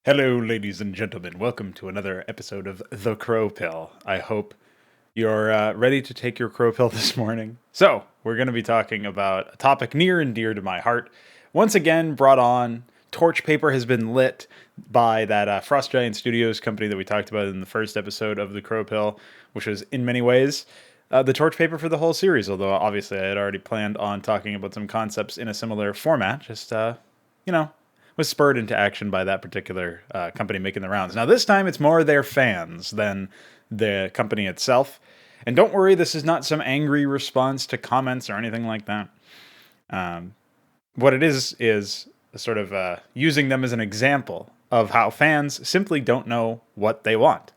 Hello, ladies and gentlemen. Welcome to another episode of The Crowpill. I hope you're ready to take your Crowpill this morning. So, we're going to be talking about a topic near and dear to my heart. Once again, brought on, torch paper has been lit by that Frost Giant Studios company that we talked about in the first episode of The Crowpill, which was in many ways the torch paper for the whole series, although obviously I had already planned on talking about some concepts in a similar format, just, you know, was spurred into action by that particular company making the rounds. Now, this time it's more their fans than the company itself. And don't worry, this is not some angry response to comments or anything like that. What it is sort of using them as an example of how fans simply don't know what they want.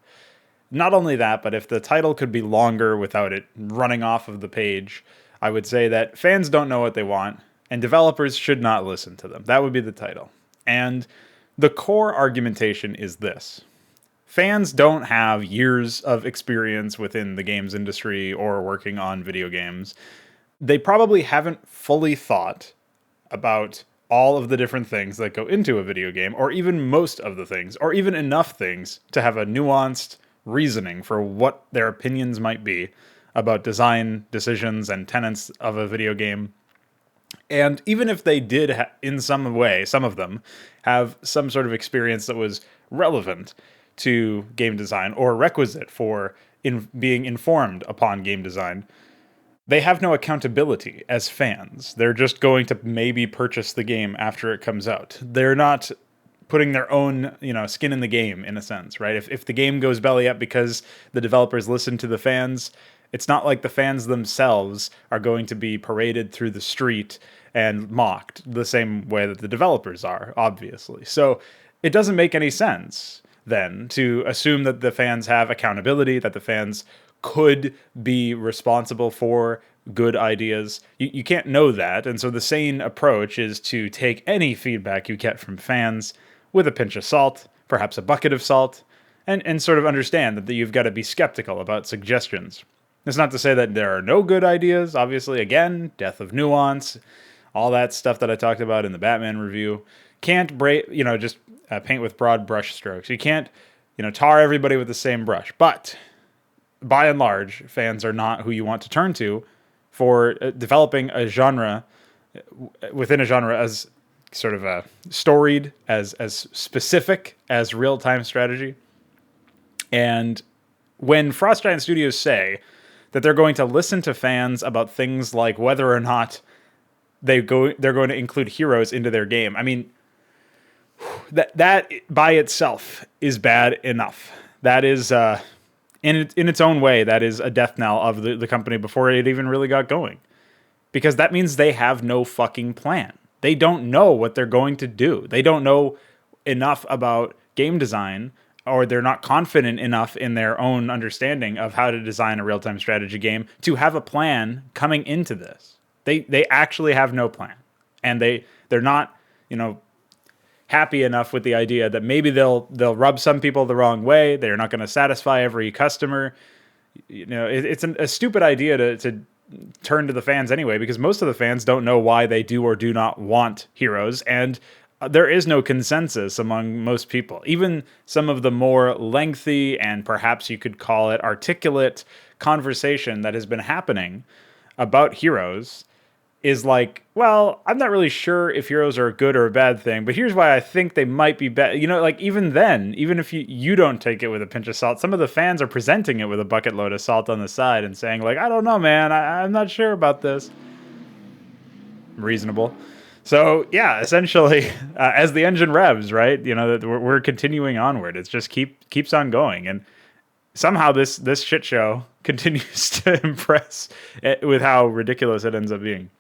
Not only that, but if the title could be longer without it running off of the page, I would say that fans don't know what they want, and developers should not listen to them. That would be the title. And the core argumentation is this. Fans don't have years of experience within the games industry or working on video games. They probably haven't fully thought about all of the different things that go into a video game, or even most of the things, or even enough things to have a nuanced reasoning for what their opinions might be about design decisions and tenets of a video game. And even if they did, in some way, some of them have some sort of experience that was relevant to game design or requisite for being informed upon game design, they have no accountability as fans. They're just going to maybe purchase the game after it comes out. They're not putting their own, skin in the game, in a sense, right? If the game goes belly up because the developers listen to the fans, it's not like the fans themselves are going to be paraded through the street and mocked the same way that the developers are, obviously. So it doesn't make any sense then to assume that the fans have accountability, that the fans could be responsible for good ideas. You can't know that. And so the sane approach is to take any feedback you get from fans with a pinch of salt, perhaps a bucket of salt, and sort of understand that you've got to be skeptical about suggestions. It's not to say that there are no good ideas. Obviously, again, death of nuance, all that stuff that I talked about in the Batman review. Can't just paint with broad brush strokes. You can't, tar everybody with the same brush. But by and large, fans are not who you want to turn to for developing a genre within a genre as sort of storied, as specific as real-time strategy. And when Frost Giant Studios say that they're going to listen to fans about things like whether or not they're going to include heroes into their game, I mean, that by itself is bad enough. That is, in its own way, that is a death knell of the company before it even really got going. Because that means they have no fucking plan. They don't know what they're going to do. They don't know enough about game design, or they're not confident enough in their own understanding of how to design a real-time strategy game to have a plan coming into this. They actually have no plan. And they're not, happy enough with the idea that maybe they'll rub some people the wrong way. They're not going to satisfy every customer. It's a stupid idea to turn to the fans anyway, because most of the fans don't know why they do or do not want heroes, and there is no consensus among most people. Even some of the more lengthy and perhaps you could call it articulate conversation that has been happening about heroes is like, well, I'm not really sure if heroes are a good or a bad thing, but here's why I think they might be bad. Even then, even if you don't take it with a pinch of salt, some of the fans are presenting it with a bucket load of salt on the side and saying, like, I don't know, man, I'm not sure about this. Reasonable. So, yeah, essentially, as the engine revs, right, we're continuing onward. It's just keeps on going. And somehow this shit show continues to impress with how ridiculous it ends up being.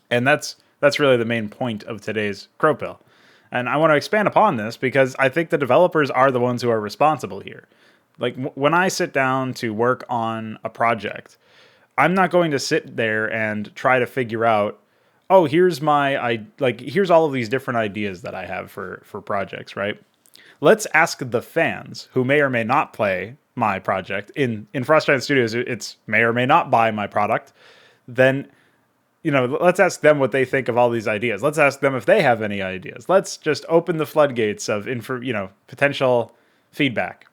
And that's really the main point of today's Crowpill. And I want to expand upon this because I think the developers are the ones who are responsible here. Like, when I sit down to work on a project, I'm not going to sit there and try to figure out, oh, here's here's all of these different ideas that I have for projects, right? Let's ask the fans who may or may not play my project. In Frost Giant Studios, it's may or may not buy my product. Then let's ask them what they think of all these ideas. Let's ask them if they have any ideas. Let's just open the floodgates of potential feedback.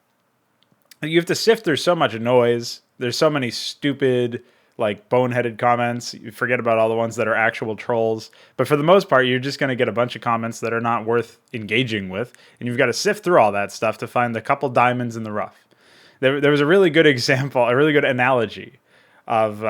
You have to sift through so much noise. There's so many stupid, like, boneheaded comments. You forget about all the ones that are actual trolls. But for the most part, you're just going to get a bunch of comments that are not worth engaging with. And you've got to sift through all that stuff to find the couple diamonds in the rough. There was a really good example, a really good analogy of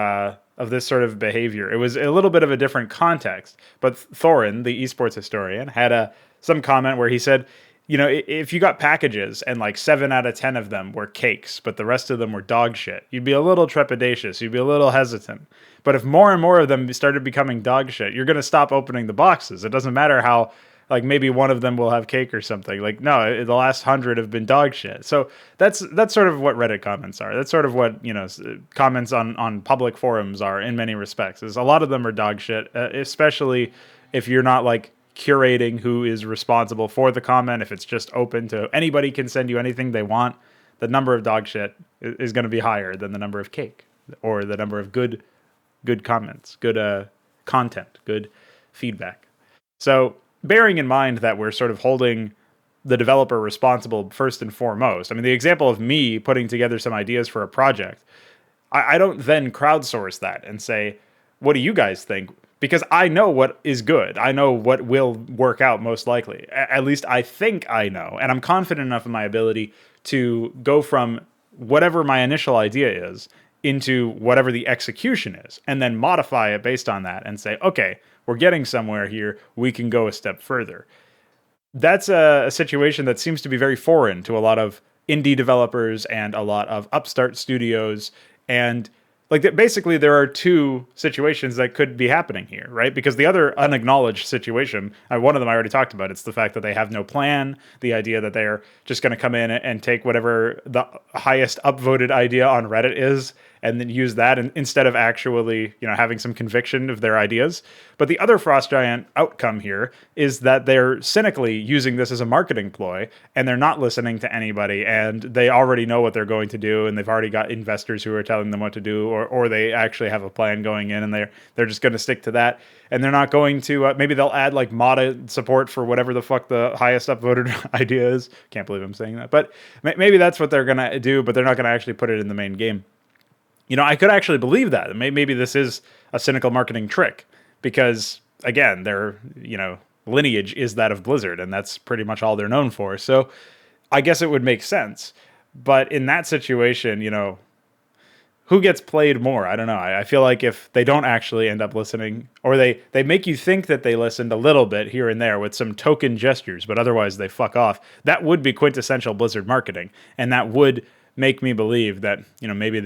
this sort of behavior. It was a little bit of a different context, but Thorin, the esports historian, had some comment where he said, if you got packages and like 7 out of 10 of them were cakes, but the rest of them were dog shit, you'd be a little trepidatious. You'd be a little hesitant. But if more and more of them started becoming dog shit, you're going to stop opening the boxes. It doesn't matter how, like, maybe one of them will have cake or something. Like, no, the last 100 have been dog shit. So that's sort of what Reddit comments are. That's sort of what, comments on public forums are in many respects. Is a lot of them are dog shit, especially if you're not like curating who is responsible for the comment. If it's just open to anybody can send you anything they want, the number of dog shit is going to be higher than the number of cake or the number of good comments, good content, good feedback. So bearing in mind that we're sort of holding the developer responsible first and foremost. I mean, the example of me putting together some ideas for a project, I don't then crowdsource that and say, what do you guys think? Because I know what is good. I know what will work out most likely. At least I think I know. And I'm confident enough in my ability to go from whatever my initial idea is into whatever the execution is, and then modify it based on that and say, okay, we're getting somewhere here. We can go a step further. That's a situation that seems to be very foreign to a lot of indie developers and a lot of upstart studios. And like, basically, there are two situations that could be happening here, right? Because the other unacknowledged situation, one of them I already talked about, it's the fact that they have no plan, the idea that they're just going to come in and take whatever the highest upvoted idea on Reddit is and then use that instead of actually, having some conviction of their ideas. But the other Frost Giant outcome here is that they're cynically using this as a marketing ploy, and they're not listening to anybody, and they already know what they're going to do, and they've already got investors who are telling them what to do, or they actually have a plan going in, and they're just going to stick to that, and they're not going to, maybe they'll add like modded support for whatever the fuck the highest upvoted idea is. Can't believe I'm saying that, but maybe that's what they're going to do, but they're not going to actually put it in the main game. I could actually believe that. Maybe this is a cynical marketing trick because, again, their, lineage is that of Blizzard, and that's pretty much all they're known for. So I guess it would make sense. But in that situation, who gets played more? I don't know. I feel like if they don't actually end up listening, or they make you think that they listened a little bit here and there with some token gestures, but otherwise they fuck off, that would be quintessential Blizzard marketing. And that would make me believe that, maybe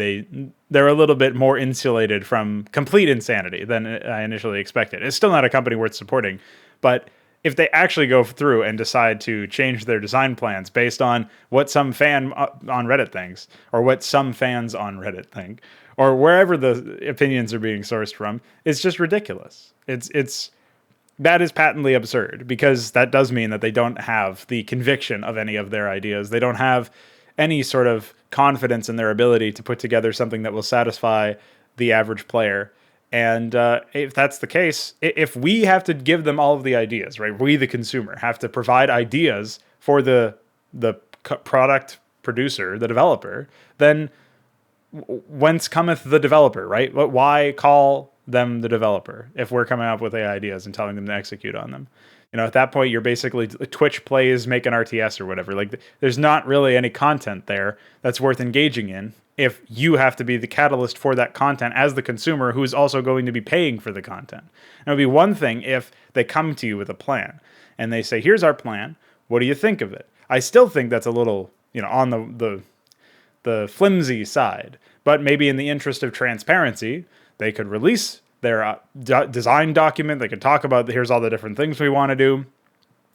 they're a little bit more insulated from complete insanity than I initially expected. It's still not a company worth supporting, but if they actually go through and decide to change their design plans based on what some fan on Reddit thinks, or what some fans on Reddit think, or wherever the opinions are being sourced from, it's just ridiculous. That is patently absurd, because that does mean that they don't have the conviction of any of their ideas. They don't have any sort of confidence in their ability to put together something that will satisfy the average player. And if that's the case, if we have to give them all of the ideas, right? We, the consumer, have to provide ideas for the product producer, the developer, then whence cometh the developer, right? Why call them the developer if we're coming up with the ideas and telling them to execute on them? At that point, you're basically Twitch plays, make an RTS or whatever. Like, there's not really any content there that's worth engaging in if you have to be the catalyst for that content as the consumer who is also going to be paying for the content. And it would be one thing if they come to you with a plan and they say, here's our plan. What do you think of it? I still think that's a little, on the flimsy side. But maybe in the interest of transparency, they could release their design document. They could talk about, here's all the different things we want to do.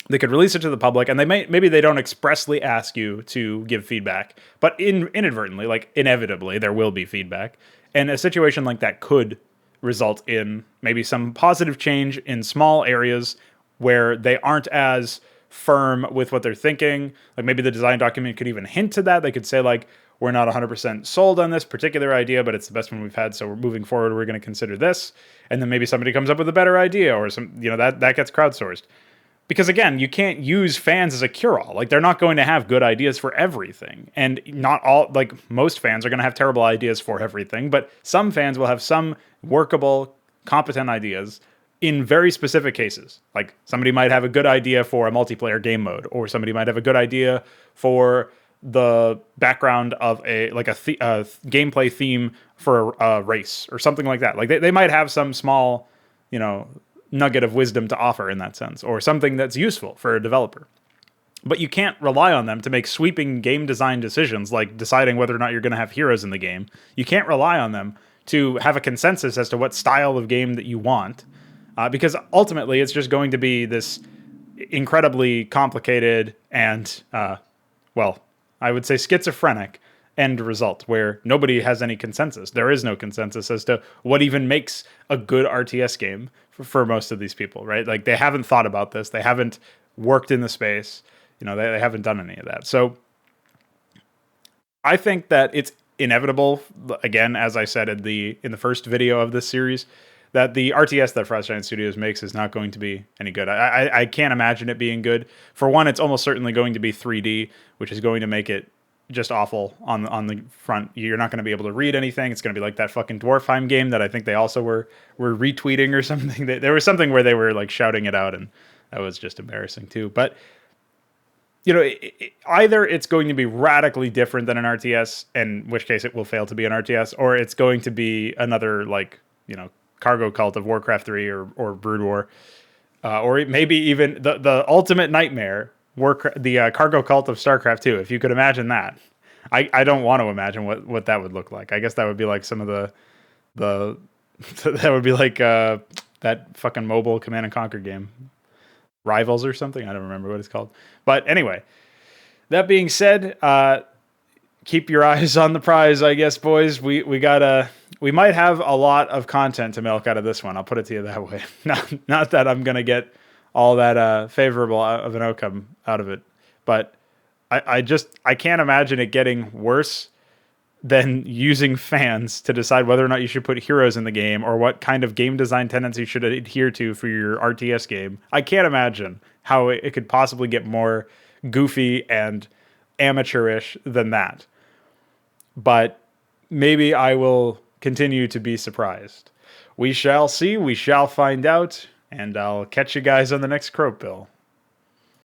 They could release it to the public, and maybe they don't expressly ask you to give feedback, but inadvertently, like inevitably, there will be feedback. And a situation like that could result in maybe some positive change in small areas where they aren't as firm with what they're thinking. Like, maybe the design document could even hint to that. They could say, like, we're not 100% sold on this particular idea, but it's the best one we've had, so we're moving forward, we're going to consider this. And then maybe somebody comes up with a better idea, or that gets crowdsourced. Because again, you can't use fans as a cure-all. Like, they're not going to have good ideas for everything. And not all, like, most fans are going to have terrible ideas for everything, but some fans will have some workable, competent ideas in very specific cases. Like, somebody might have a good idea for a multiplayer game mode, or somebody might have a good idea for the background of a gameplay theme for a race or something like that. Like, they might have some small, nugget of wisdom to offer in that sense, or something that's useful for a developer. But you can't rely on them to make sweeping game design decisions, like deciding whether or not you're going to have heroes in the game. You can't rely on them to have a consensus as to what style of game that you want, because ultimately it's just going to be this incredibly complicated and, I would say schizophrenic end result where nobody has any consensus. There is no consensus as to what even makes a good RTS game for most of these people, right? Like, they haven't thought about this. They haven't worked in the space. They haven't done any of that. So I think that it's inevitable, again, as I said in the first video of this series, that the RTS that Frost Giant Studios makes is not going to be any good. I can't imagine it being good. For one, it's almost certainly going to be 3D, which is going to make it just awful on the front. You're not going to be able to read anything. It's going to be like that fucking Dwarfheim game that I think they also were retweeting or something. There was something where they were like shouting it out, and that was just embarrassing too. But either it's going to be radically different than an RTS, in which case it will fail to be an RTS, or it's going to be another cargo cult of Warcraft 3 or Brood War, or maybe even the ultimate nightmare, the cargo cult of StarCraft 2. If you could imagine that, I don't want to imagine what that would look like. I guess that would be like some of the that would be like that fucking mobile Command and Conquer game, Rivals or something. I don't remember what it's called. But anyway, that being said, keep your eyes on the prize, I guess, boys. We might have a lot of content to milk out of this one. I'll put it to you that way. Not that I'm gonna get all that favorable of an outcome out of it, but I can't imagine it getting worse than using fans to decide whether or not you should put heroes in the game, or what kind of game design tenets you should adhere to for your RTS game. I can't imagine how it could possibly get more goofy and amateurish than that. But maybe I will continue to be surprised. We shall see. We shall find out. And I'll catch you guys on the next Crowpill.